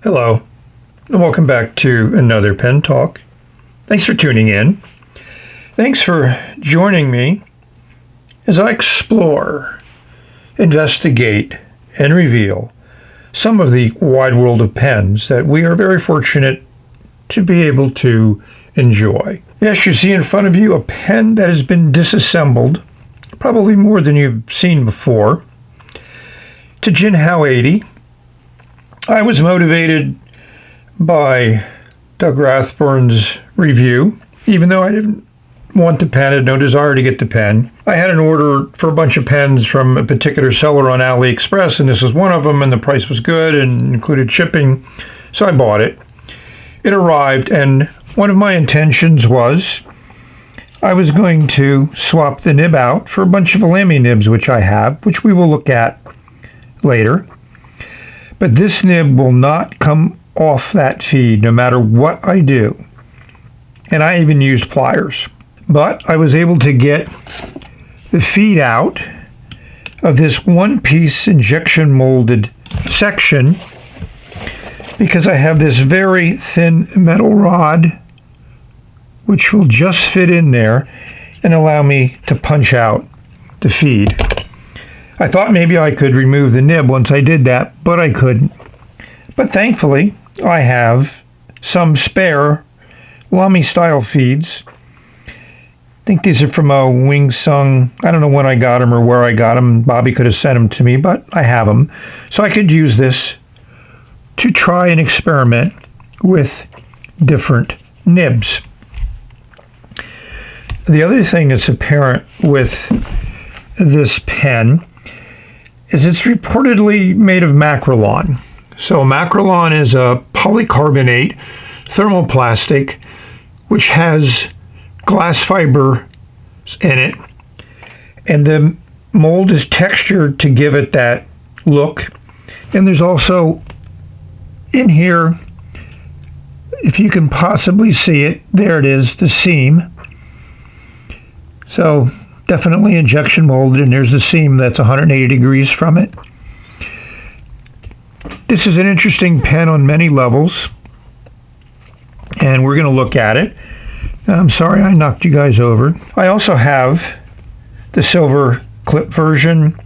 Hello, and welcome back to another Pen Talk. Thanks for tuning in. Thanks for joining me as I explore, investigate, and reveal some of the wide world of pens that we are very fortunate to be able to enjoy. Yes, you see in front of you a pen that has been disassembled, probably more than you've seen before. It's a Jinhao 80. I was motivated by Doug Rathburn's review, even though I didn't want the pen, I had no desire to get the pen. I had an order for a bunch of pens from a particular seller on AliExpress, and this was one of them, and the price was good and included shipping, so I bought it. It arrived, and one of my intentions was I was going to swap the nib out for a bunch of Lamy nibs, which I have, which we will look at later. But this nib will not come off that feed no matter what I do. And I even used pliers. But I was able to get the feed out of this one-piece injection molded section because I have this very thin metal rod which will just fit in there and allow me to punch out the feed. I thought maybe I could remove the nib once I did that, but I couldn't. But thankfully, I have some spare Lamy style feeds. I think these are from a Wing Sung. I don't know when I got them or where I got them. Bobby could have sent them to me, but I have them. So I could use this to try and experiment with different nibs. The other thing that's apparent with this pen is it's reportedly made of macrolon. So macrolon is a polycarbonate thermoplastic which has glass fiber in it, and the mold is textured to give it that look. And there's also in here, if you can possibly see it, there it is, the seam. So definitely injection molded, and there's the seam that's 180 degrees from it. This is an interesting pen on many levels, and we're going to look at it. I'm sorry I knocked you guys over. I also have the silver clip version.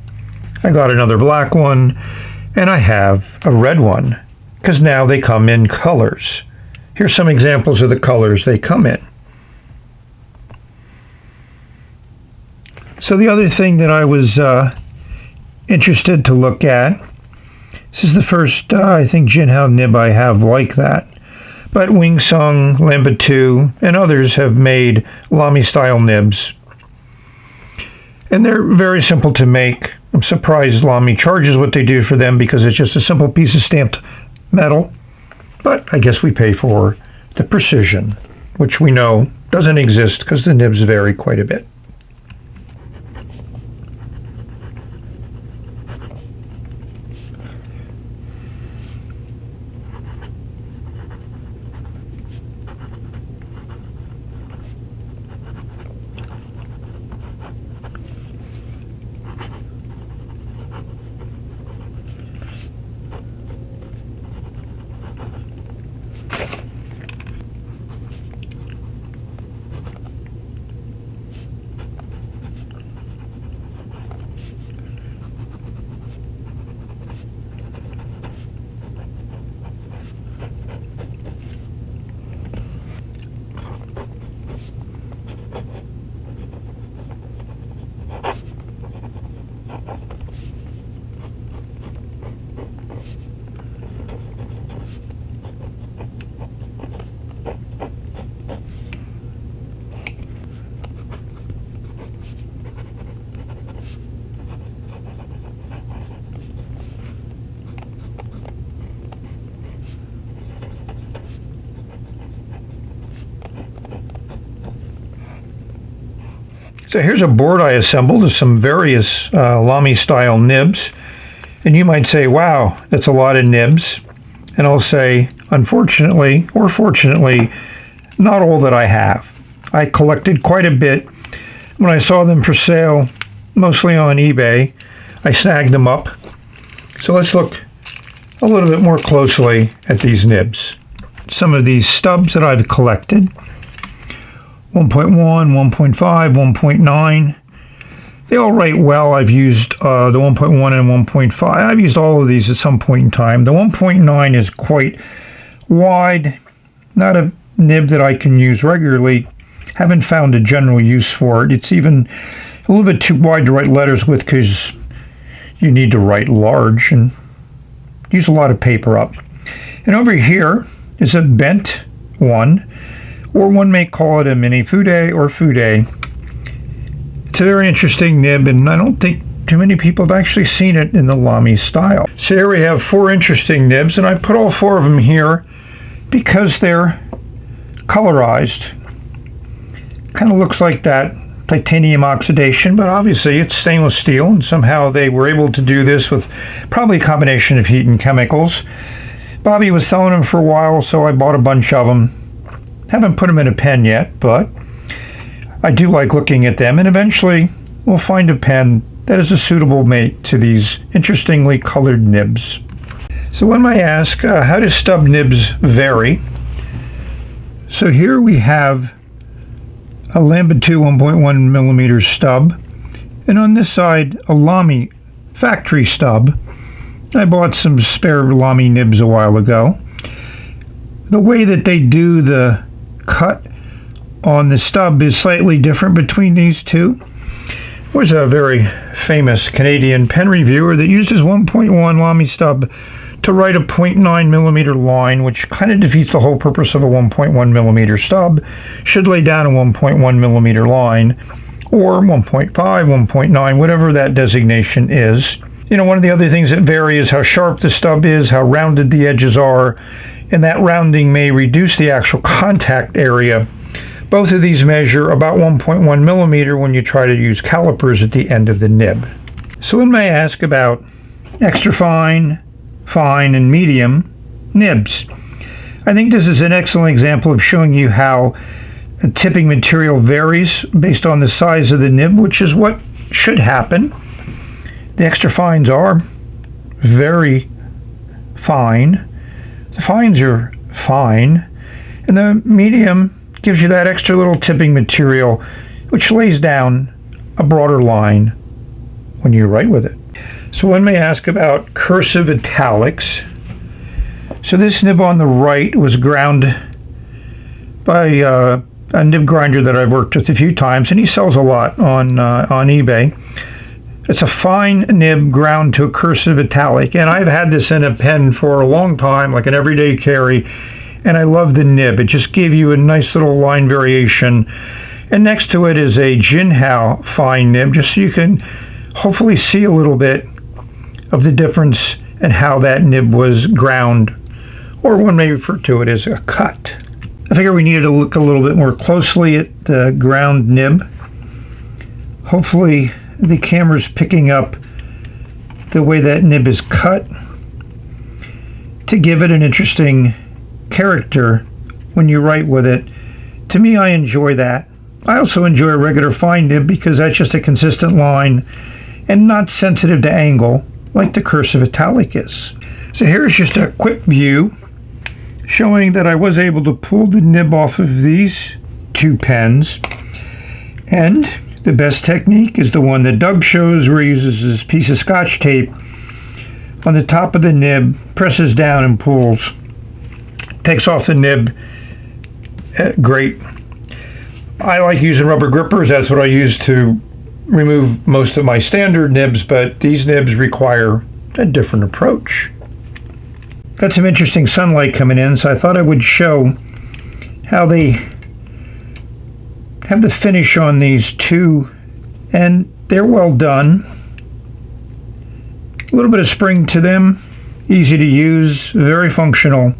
I got another black one, and I have a red one, because now they come in colors. Here's some examples of the colors they come in. So the other thing that I was interested to look at, this is the first, I think, Jinhao nib I have like that. But Wing Sung, Lamba 2, and others have made Lamy style nibs. And they're very simple to make. I'm surprised Lamy charges what they do for them because it's just a simple piece of stamped metal. But I guess we pay for the precision, which we know doesn't exist because the nibs vary quite a bit. So here's a board I assembled of some various Lamy style nibs. And you might say, wow, that's a lot of nibs. And I'll say, unfortunately, or fortunately, not all that I have. I collected quite a bit. When I saw them for sale, mostly on eBay, I snagged them up. So let's look a little bit more closely at these nibs. Some of these stubs that I've collected, 1.1, 1.5, 1.9, they all write well. I've used the 1.1 and 1.5. I've used all of these at some point in time. The 1.9 is quite wide, not a nib that I can use regularly. Haven't found a general use for it. It's even a little bit too wide to write letters with because you need to write large and use a lot of paper up. And over here is a bent one, or one may call it a mini fude or fude. It's a very interesting nib, and I don't think too many people have actually seen it in the Lamy style. So here we have 4 interesting nibs, and I put all 4 of them here because they're colorized. Kind of looks like that titanium oxidation, but obviously it's stainless steel, and somehow they were able to do this with probably a combination of heat and chemicals. Bobby was selling them for a while, so I bought a bunch of them. Haven't put them in a pen yet, but I do like looking at them, and eventually we'll find a pen that is a suitable mate to these interestingly colored nibs. So one might ask, how do stub nibs vary? So here we have a Lambda 2 1.1 millimeter stub, and on this side a Lamy factory stub. I bought some spare Lamy nibs a while ago. The way that they do the cut on the stub is slightly different between these two. There was a very famous Canadian pen reviewer that used his 1.1 Lamy stub to write a 0.9 millimeter line, which kind of defeats the whole purpose of a 1.1 millimeter stub. Should lay down a 1.1 millimeter line, or 1.5, 1.9, whatever that designation is. You know, one of the other things that vary is how sharp the stub is, how rounded the edges are, and that rounding may reduce the actual contact area. Both of these measure about 1.1 millimeter when you try to use calipers at the end of the nib. So one may ask about extra fine, fine, and medium nibs. I think this is an excellent example of showing you how the tipping material varies based on the size of the nib, which is what should happen. The extra fines are very fine. The fines are fine. And the medium gives you that extra little tipping material, which lays down a broader line when you write with it. So one may ask about cursive italics. So this nib on the right was ground by a nib grinder that I've worked with a few times, and he sells a lot on eBay. It's a fine nib ground to a cursive italic, and I've had this in a pen for a long time, like an everyday carry, and I love the nib. It just gave you a nice little line variation. And next to it is a Jinhao fine nib, just so you can hopefully see a little bit of the difference in how that nib was ground, or one may refer to it as a cut. I figure we needed to look a little bit more closely at the ground nib. Hopefully the camera's picking up the way that nib is cut to give it an interesting character when you write with it. To me, I enjoy that. I also enjoy a regular fine nib because that's just a consistent line and not sensitive to angle like the cursive italic is. So here's just a quick view showing that I was able to pull the nib off of these 2 pens, and the best technique is the one that Doug shows, where he uses this piece of Scotch tape on the top of the nib, presses down and pulls. Takes off the nib. Great. I like using rubber grippers. That's what I use to remove most of my standard nibs, but these nibs require a different approach. Got some interesting sunlight coming in, so I thought I would show how they have the finish on these 2, and they're well done. A little bit of spring to them, easy to use, very functional,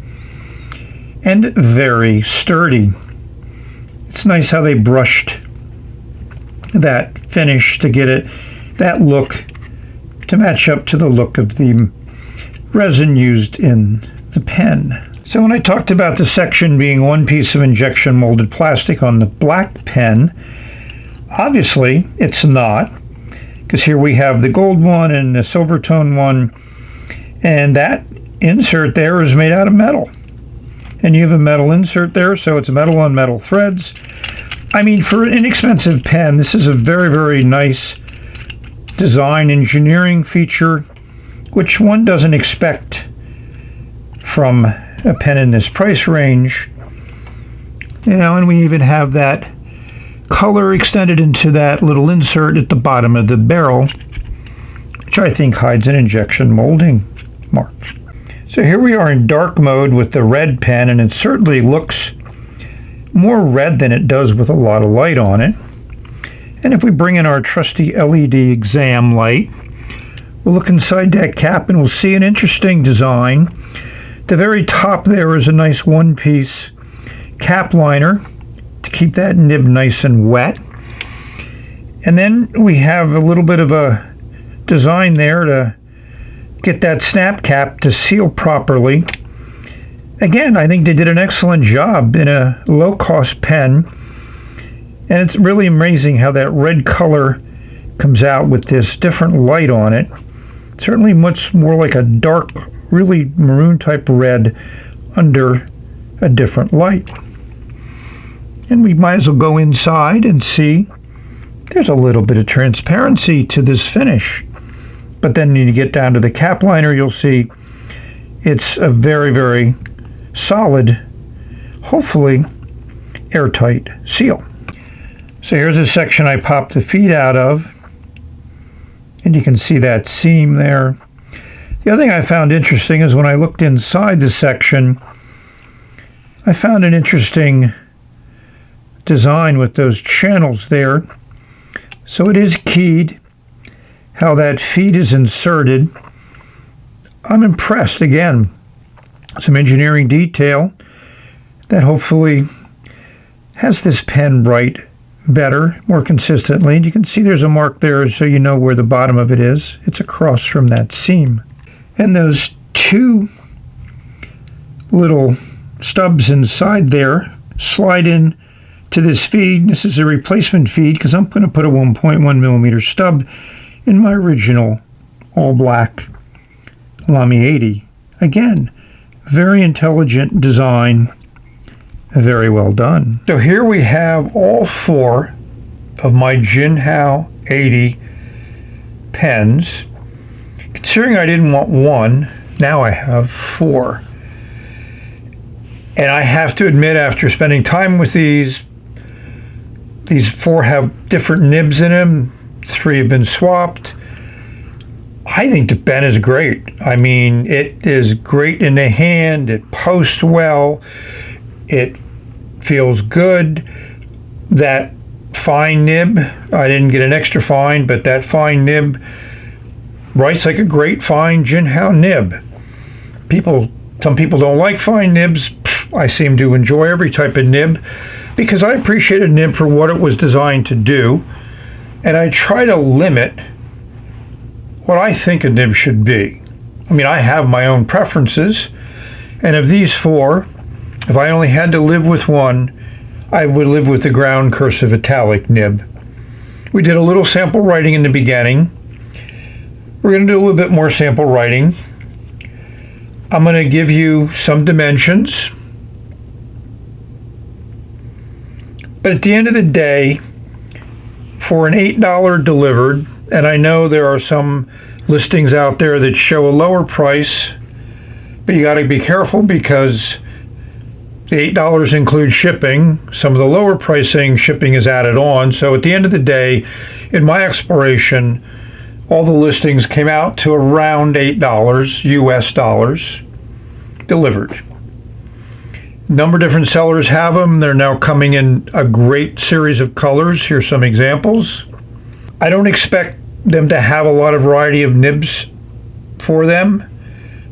and very sturdy. It's nice how they brushed that finish to get it that look to match up to the look of the resin used in the pen. So when I talked about the section being one piece of injection molded plastic on the black pen, obviously it's not, because here we have the gold one and the silver tone one, and that insert there is made out of metal. And you have a metal insert there, so it's metal on metal threads. I mean, for an inexpensive pen, this is a very, very nice design engineering feature, which one doesn't expect from a pen in this price range. You know, and we even have that color extended into that little insert at the bottom of the barrel, which I think hides an injection molding mark. So here we are in dark mode with the red pen, and it certainly looks more red than it does with a lot of light on it. And if we bring in our trusty LED exam light, we'll look inside that cap and we'll see an interesting design. The very top there is a nice one-piece cap liner to keep that nib nice and wet. And then we have a little bit of a design there to get that snap cap to seal properly. Again, I think they did an excellent job in a low-cost pen. And it's really amazing how that red color comes out with this different light on it. Certainly much more like a dark, really maroon type red under a different light. And we might as well go inside and see there's a little bit of transparency to this finish. But then when you get down to the cap liner, you'll see it's a very, very solid, hopefully airtight seal. So here's a section I popped the feed out of, and you can see that seam there. The other thing I found interesting is when I looked inside the section, I found an interesting design with those channels there. So it is keyed how that feed is inserted. I'm impressed. Again, some engineering detail that hopefully has this pen write better, more consistently. And you can see there's a mark there so you know where the bottom of it is. It's across from that seam. And those two little stubs inside there slide in to this feed. This is a replacement feed because I'm going to put a 1.1 millimeter stub in my original all black Lamy 80. Again, very intelligent design, very well done. So here we have all four of my Jinhao 80 pens. Considering I didn't want one, now I have four. And I have to admit, after spending time with these four have different nibs in them. 3 have been swapped. I think the pen is great. I mean, it is great in the hand. It posts well. It feels good. That fine nib, I didn't get an extra fine, but that fine nib writes like a great fine Jinhao nib. Some people don't like fine nibs. I seem to enjoy every type of nib because I appreciate a nib for what it was designed to do, and I try to limit what I think a nib should be. I mean, I have my own preferences, and of these four, if I only had to live with one, I would live with the ground cursive italic nib. We did a little sample writing in the beginning. We're going to do a little bit more sample writing. I'm going to give you some dimensions. But at the end of the day, for an $8 delivered, and I know there are some listings out there that show a lower price, but you got to be careful because the $8 includes shipping. Some of the lower pricing shipping is added on. So at the end of the day, in my exploration, all the listings came out to around $8 US dollars delivered. A number of different sellers have them. They're now coming in a great series of colors. Here's some examples. I don't expect them to have a lot of variety of nibs for them,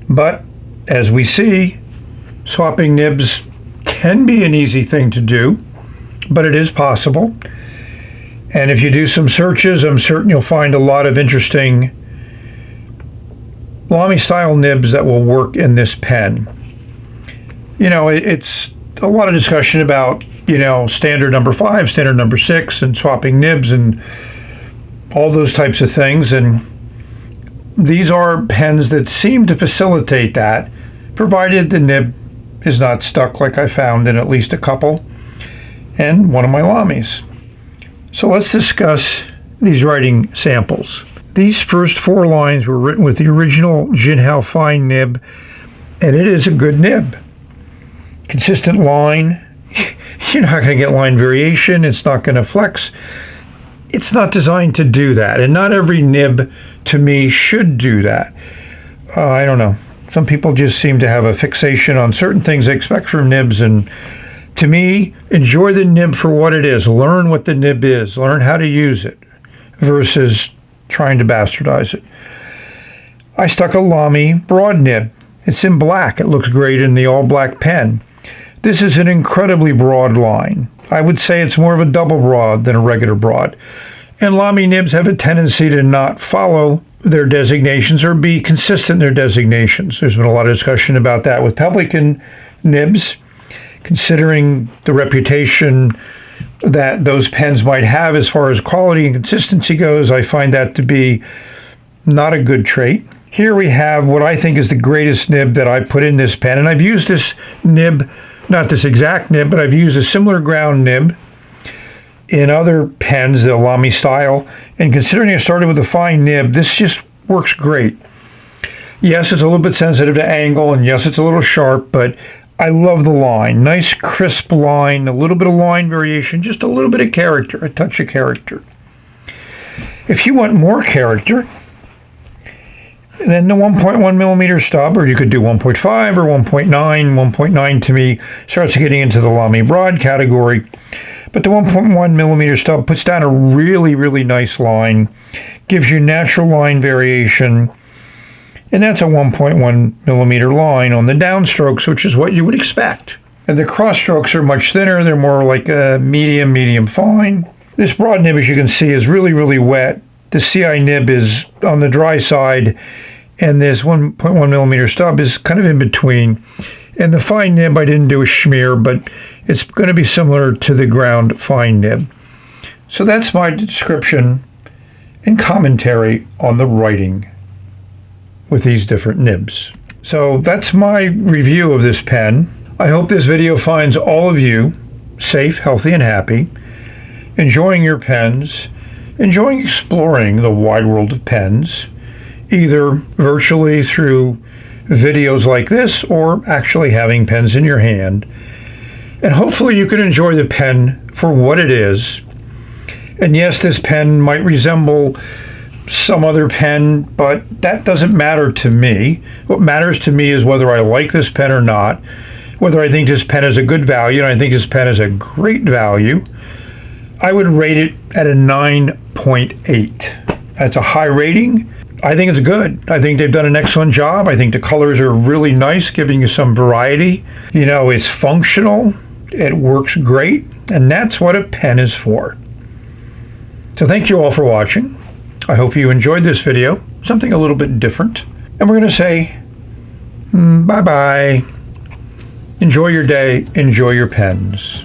but as we see, swapping nibs can be an easy thing to do, but it is possible. And if you do some searches, I'm certain you'll find a lot of interesting Lamy style nibs that will work in this pen. You know, it's a lot of discussion about, you know, standard number 5, standard number 6, and swapping nibs and all those types of things. And these are pens that seem to facilitate that. provided the nib is not stuck like I found in at least a couple and one of my Lamis. So let's discuss these writing samples. These first 4 lines were written with the original Jinhao fine nib, and it is a good nib. Consistent line. You're not going to get line variation. It's not going to flex. It's not designed to do that, and not every nib, to me, should do that. I don't know. Some people just seem to have a fixation on certain things they expect from nibs, and to me, enjoy the nib for what it is. Learn what the nib is. Learn how to use it versus trying to bastardize it. I stuck a Lamy broad nib. It's in black. It looks great in the all-black pen. This is an incredibly broad line. I would say it's more of a double broad than a regular broad. And Lamy nibs have a tendency to not follow their designations or be consistent in their designations. There's been a lot of discussion about that with Pelican nibs, considering the reputation that those pens might have as far as quality and consistency goes. I find that to be not a good trait. Here we have what I think is the greatest nib that I put in this pen, and I've used this nib, not this exact nib, but I've used a similar ground nib in other pens, the Lamy style, and considering I started with a fine nib, this just works great. Yes, it's a little bit sensitive to angle, and yes, it's a little sharp, but I love the line. Nice, crisp line, a little bit of line variation, just a little bit of character, a touch of character. If you want more character, then the 1.1 millimeter stub, or you could do 1.5 or 1.9. 1.9 to me starts getting into the Lamy broad category. But the 1.1 millimeter stub puts down a really, really nice line, gives you natural line variation, and that's a 1.1 millimeter line on the downstrokes, which is what you would expect. And the cross strokes are much thinner. They're more like a medium fine. This broad nib, as you can see, is really, really wet. The CI nib is on the dry side, and this 1.1 millimeter stub is kind of in between. And the fine nib, I didn't do a schmear, but it's going to be similar to the ground fine nib. So that's my description and commentary on the writing with these different nibs. So that's my review of this pen. I hope this video finds all of you safe, healthy, and happy, enjoying your pens, enjoying exploring the wide world of pens, either virtually through videos like this or actually having pens in your hand. And hopefully you can enjoy the pen for what it is. And yes, this pen might resemble some other pen, but that doesn't matter to me. What matters to me is whether I like this pen or not, whether I think this pen is a good value, and I think this pen is a great value. I would rate it at a 9.8. That's a high rating. I think it's good. I think they've done an excellent job. I think the colors are really nice, giving you some variety. You know, it's functional. It works great. And that's what a pen is for. So thank you all for watching. I hope you enjoyed this video, something a little bit different. And we're going to say bye-bye. Enjoy your day. Enjoy your pens.